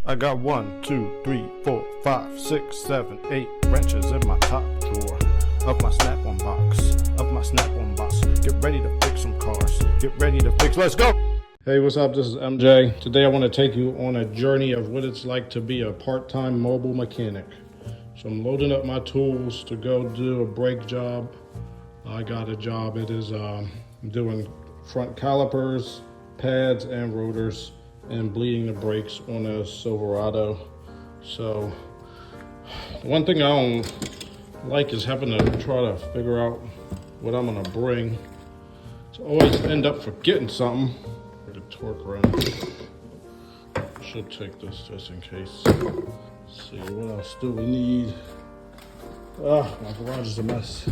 I got 1, 2, 3, 4, 5, 6, 7, 8 wrenches in my top drawer of my snap-on box. Get ready to fix some cars. Get ready to fix. Let's go. Hey, what's up? This is MJ. Today I want to take you on a journey of what it's like to be a part-time mobile mechanic. So I'm loading up my tools to go do a brake job. I got a job. It is I'm doing front calipers, pads, and rotors, and bleeding the brakes on a Silverado. So one thing I don't like is having to try to figure out what I'm gonna bring. So I always end up forgetting something. The torque wrench. Should take this just in case. Let's see, what else do we need? Ah, my garage is a mess.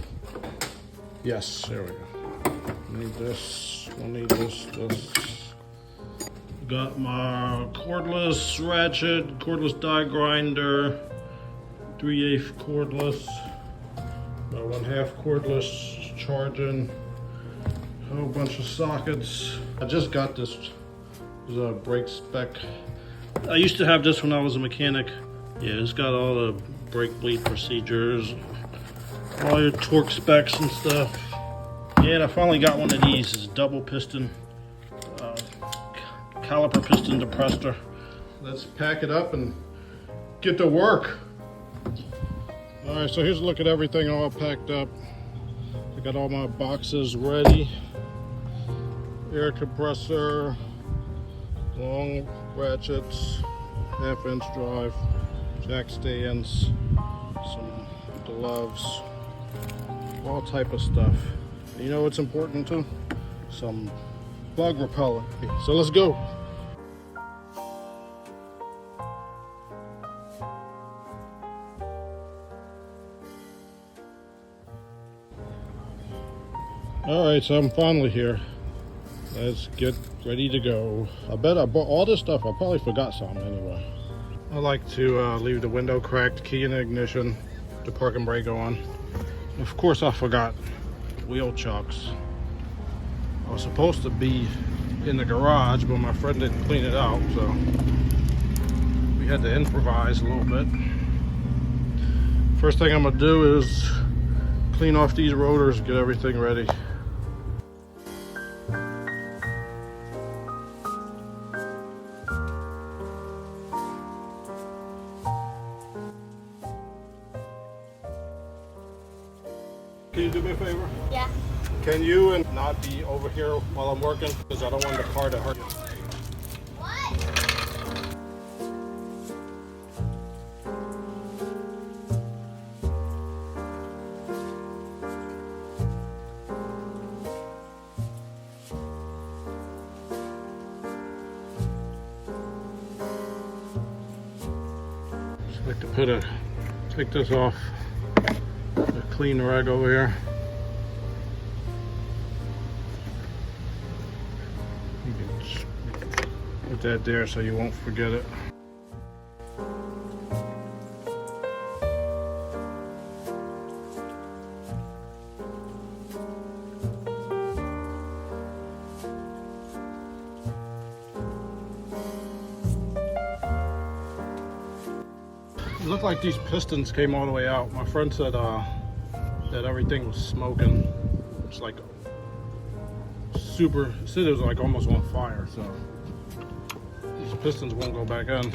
Yes, there we go. Need this, we'll need this. Got my cordless ratchet, cordless die grinder, 3/8 cordless, my 1/2 cordless charging, a whole bunch of sockets. I just got this brake spec. I used to have this when I was a mechanic. Yeah, it's got all the brake bleed procedures, all your torque specs and stuff. Yeah, and I finally got one of these. It's a double piston, caliper piston depressor. Let's pack it up and get to work. All right, so here's a look at everything all packed up. I got all my boxes ready. Air compressor, long ratchets, 1/2-inch drive, jack stands, some gloves, all type of stuff. You know what's important too? Some bug repellent. So let's go. All right, so I'm finally here. Let's get ready to go. I bet I bought all this stuff. I probably forgot something anyway. I like to leave the window cracked, key in the ignition, the parking brake on. Of course I forgot wheel chocks. I was supposed to be in the garage, but my friend didn't clean it out, so we had to improvise a little bit. First thing I'm gonna do is clean off these rotors, get everything ready. Can you do me a favor? Yeah. Can you and not be over here while I'm working? Because I don't want the car to hurt you. What? Just like to take this off. A clean rag over here. You can just put that there so you won't forget it. It looked like these pistons came all the way out. My friend said that everything was smoking. It's like super, it said it was like almost on fire, so these pistons won't go back in.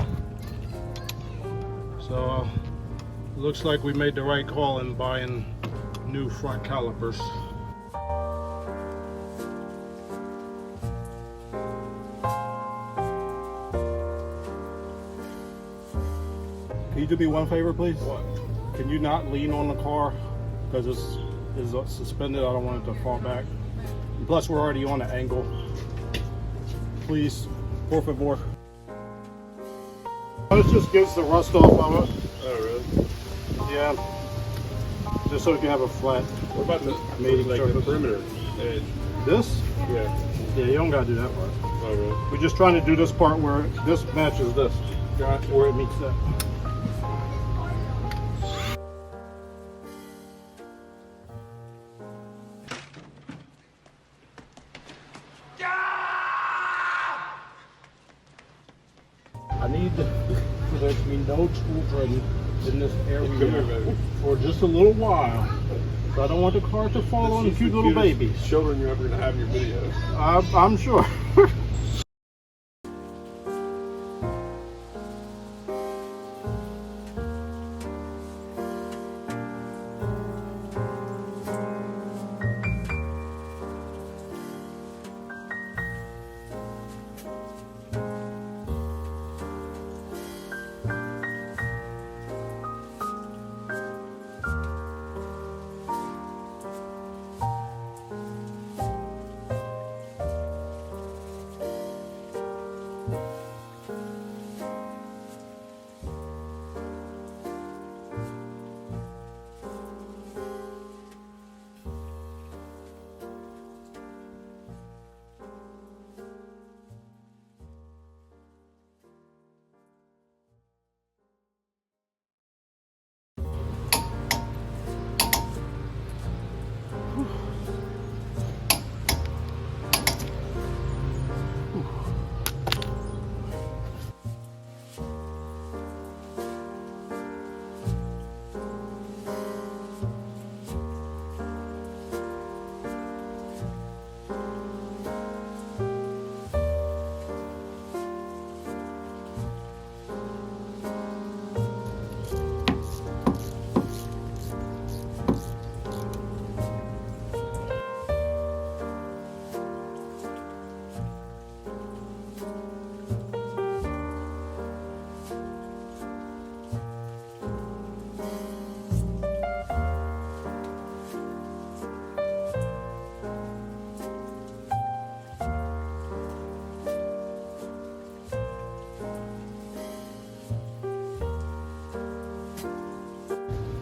So looks like we made the right call in buying new front calipers. Can you do me one favor, please? What? Can you not lean on the car? Because it's suspended, I don't want it to fall back. And plus, we're already on an angle. Please, por favor. This just gets the rust off of it. Oh, really? Yeah. Just so we can have a flat. What about the mating like the surface. perimeter edge? This? Yeah. Yeah, you don't gotta do that part. Oh, really? We're just trying to do this part where this matches this, where it meets that. I need for there to be no children in this area for just a little while. So I don't want the car to fall on cute little babies. Children you're ever gonna have in your videos. I'm sure.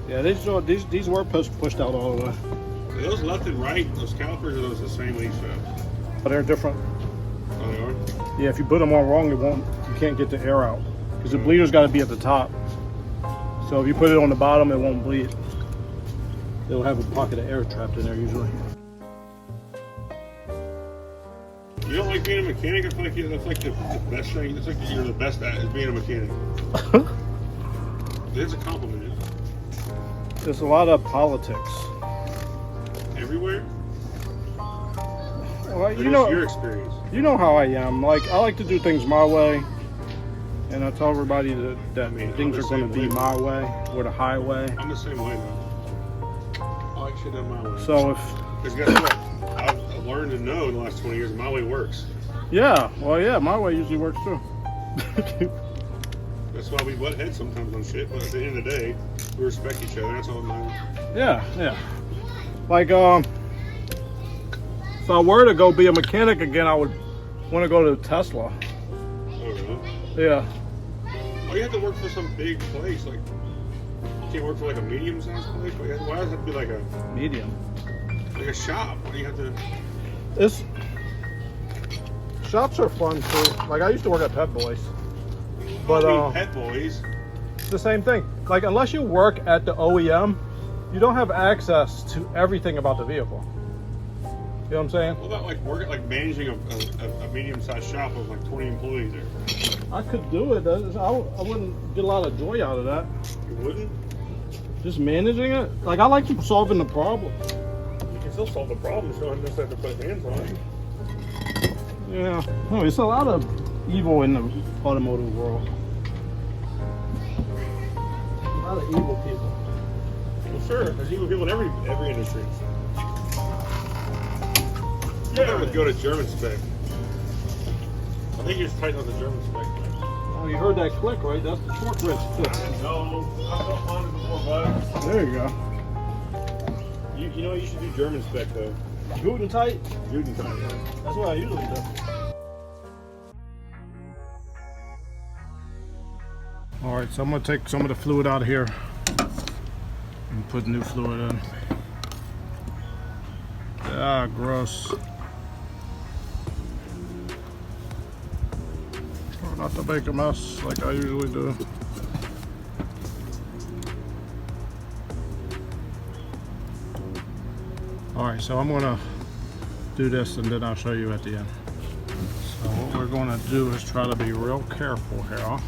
Yeah, these were pushed out all the way. Are those left and right? Those calipers are those the same leaf straps? But they're different. Oh, they are? Yeah, if you put them on wrong, you can't get the air out. Because the bleeder's got to be at the top. So if you put it on the bottom, it won't bleed. It'll have a pocket of air trapped in there usually. You don't like being a mechanic? I feel like that's like the best thing. It's like you're the best at is being a mechanic. It's a compliment. There's a lot of politics. Everywhere? Well, you Or know, your experience. You know how I am. Like, I like to do things my way, and I tell everybody that things are going to be my way or the highway. I'm the same way, though. I like shit done my way. So because guess what? I've learned to know in the last 20 years my way works. Yeah, well, yeah, my way usually works too. That's why we butt heads sometimes on shit, but at the end of the day, we respect each other. That's all that matters. Yeah. Like, if I were to go be a mechanic again, I would want to go to Tesla. Oh, really? Yeah. Oh, you have to work for some big place. Like, you can't work for like a medium-sized place. Why does it have to be like a medium? Like a shop? Why do you have to? Shops are fun too. Like, I used to work at Pet Boys. But Pet Boys. It's the same thing. Like, unless you work at the OEM, you don't have access to everything about the vehicle. You know what I'm saying? What about like managing a medium-sized shop with like 20 employees there? I could do it. I wouldn't get a lot of joy out of that. You wouldn't? Just managing it? Like, I like solving the problem. You can still solve the problem, so you just have to put hands on it. Yeah. No, it's a lot of evil in the automotive world. A lot of evil people. Well, sure. There's evil people in every industry. Yeah, I would go to German spec. I think you just tighten on the German spec. Oh, you heard that click, right? That's the torque wrench click. No, I've got mine before, bud. There you go. You know what you should do German spec though. Guten tight? Guten tight, yeah. That's what I usually do. Alright, so I'm going to take some of the fluid out of here and put new fluid in. Ah, gross. Try not to make a mess like I usually do. Alright, so I'm going to do this and then I'll show you at the end. So what we're we're going to do is try to be real careful here.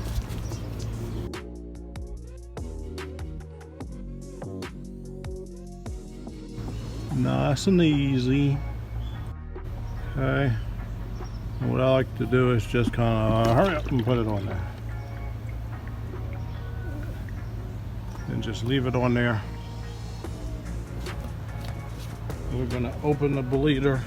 Nice and easy. Okay. And what I like to do is just kind of hurry up and put it on there. And just leave it on there. We're going to open the bleeder.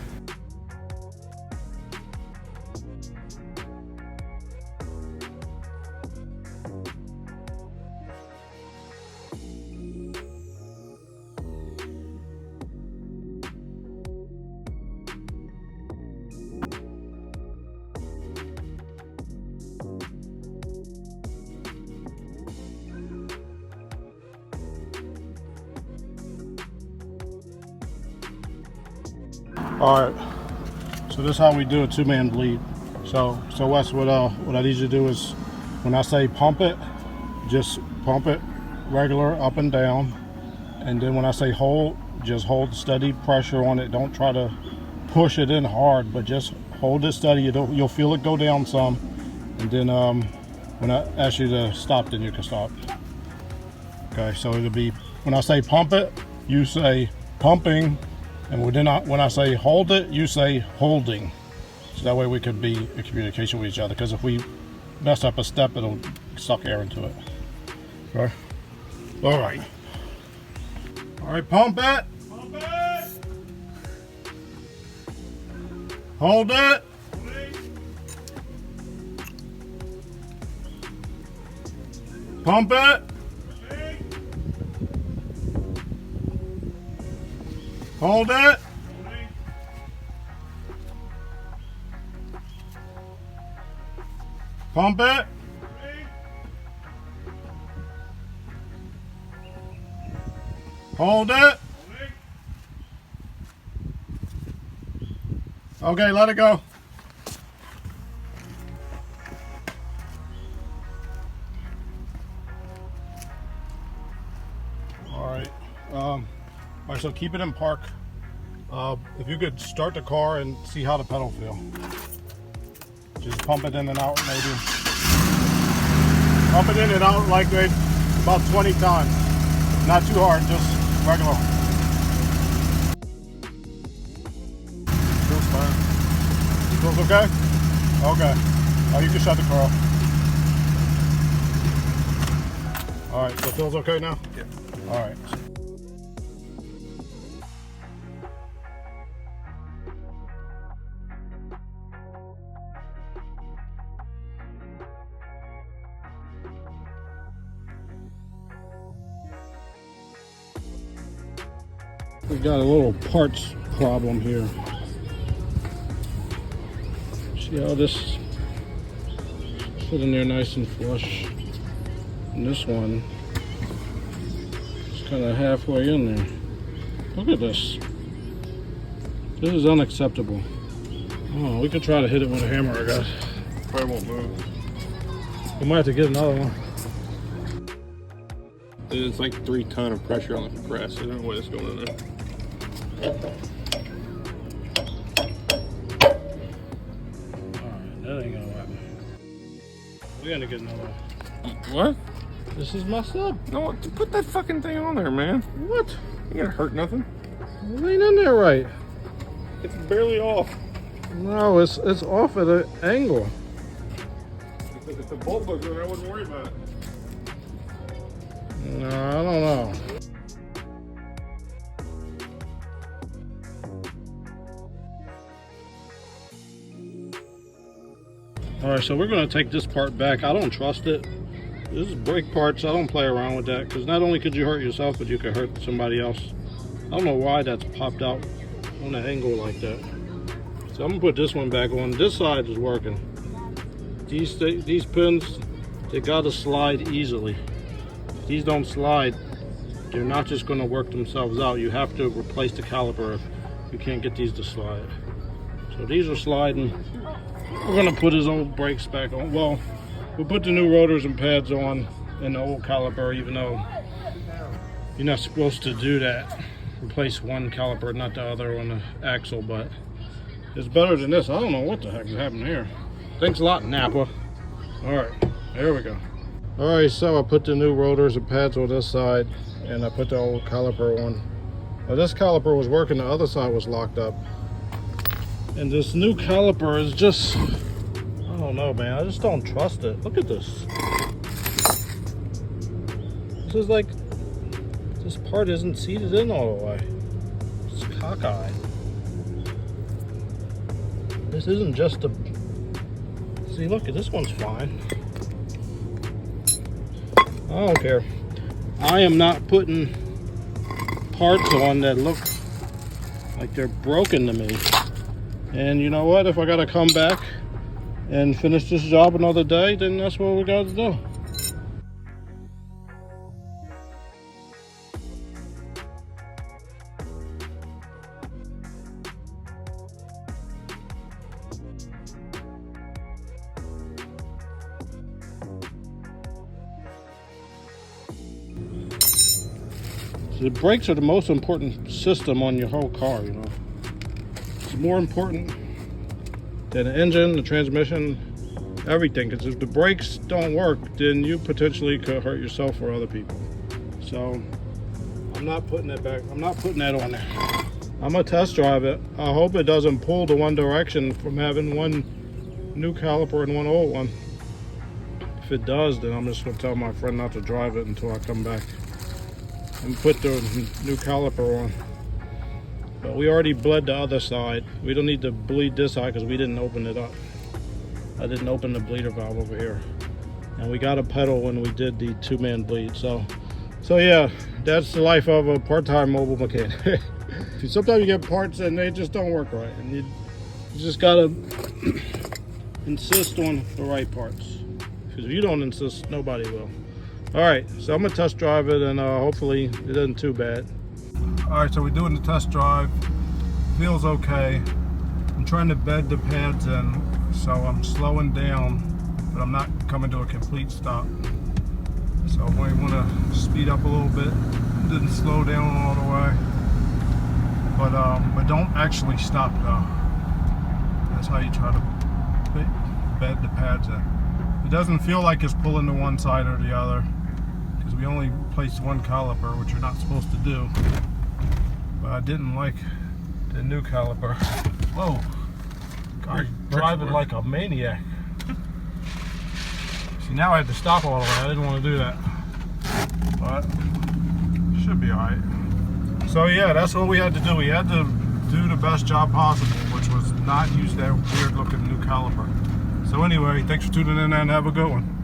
All right, so this is how we do a two-man bleed. So Wes, what I need you to do is, when I say pump it, just pump it regular up and down, and then when I say hold, just hold steady pressure on it. Don't try to push it in hard, but just hold it steady. You'll feel it go down some, and then when I ask you to stop, then you can stop. Okay, so it'll be, when I say pump it, you say pumping. And when I say hold it, you say holding. So that way we could be in communication with each other. Because if we mess up a step, it'll suck air into it. Okay? All right. All right, pump it. Pump it. Hold it. Pump it. Hold it. Pump it. Hold it. Okay, let it go. All right. All right, so keep it in park. If you could start the car and see how the pedal feel. Just pump it in and out maybe. Pump it in and out like about 20 times. Not too hard, just regular. Feels fine. Feels okay? Okay. Oh, you can shut the car off. All right, so it feels okay now? Yeah. All right. We got a little parts problem here. See how this fit in there nice and flush. And this one is kind of halfway in there. Look at this. This is unacceptable. Oh, we could try to hit it with a hammer, I guess. Probably won't move. We might have to get another one. It's like 3 tons of pressure on the compressor. I don't know what it's going in there. Alright, that ain't gonna work. We gotta get another one. What? This is messed up. No, put that fucking thing on there, man. What? You gonna hurt nothing. It ain't in there right. It's barely off. No, it's off at an angle. If the bolt was in there, I wouldn't worry about it. No, I don't know. Alright, so we're going to take this part back. I don't trust it. This is brake parts. I don't play around with that because not only could you hurt yourself, but you could hurt somebody else. I don't know why that's popped out on an angle like that. So I'm going to put this one back on. This side is working. These pins, they got to slide easily. If these don't slide, they're not just going to work themselves out. You have to replace the caliper if you can't get these to slide. So these are sliding. We're going to put his old brakes back on. Well, we'll put the new rotors and pads on in the old caliper, even though you're not supposed to do that. Replace one caliper, not the other on the axle, but it's better than this. I don't know what the heck is happening here. Thanks a lot, Napa. Alright, there we go. Alright, so I put the new rotors and pads on this side, and I put the old caliper on. Now this caliper was working, the other side was locked up. And this new caliper is just, I don't know, man, I just don't trust it. Look at this. This is like, this part isn't seated in all the way. It's cockeyed. This isn't just a, see, look at this one's fine. I don't care. I am not putting parts on that look like they're broken to me. And you know what? If I gotta come back and finish this job another day, then that's what we gotta do. The brakes are the most important system on your whole car, you know. It's more important than the engine, the transmission, everything. Because if the brakes don't work, then you potentially could hurt yourself or other people. So I'm not putting that back. I'm not putting that on there. I'm gonna test drive it. I hope it doesn't pull to one direction from having one new caliper and one old one. If it does, then I'm just gonna tell my friend not to drive it until I come back and put the new caliper on. But we already bled the other side. We don't need to bleed this side because we didn't open it up. I didn't open the bleeder valve over here. And we got a pedal when we did the two-man bleed. So yeah, that's the life of a part-time mobile mechanic. Sometimes you get parts and they just don't work right. And you just gotta insist on the right parts. Because if you don't insist, nobody will. Alright, so I'm gonna test drive it and hopefully it isn't too bad. Alright, so we're doing the test drive. Feels okay. I'm trying to bed the pads in, so I'm slowing down, but I'm not coming to a complete stop. So we want to speed up a little bit. Didn't slow down all the way. But don't actually stop though. That's how you try to bed the pads in. It doesn't feel like it's pulling to one side or the other, because we only placed one caliper, which you're not supposed to do. But I didn't like the new caliper. Whoa, guy's driving like a maniac. See, now I had to stop all the way. I didn't want to do that, but should be all right. So yeah, that's what we had to do. We had to do the best job possible, which was not use that weird looking new caliper. So anyway, thanks for tuning in and have a good one.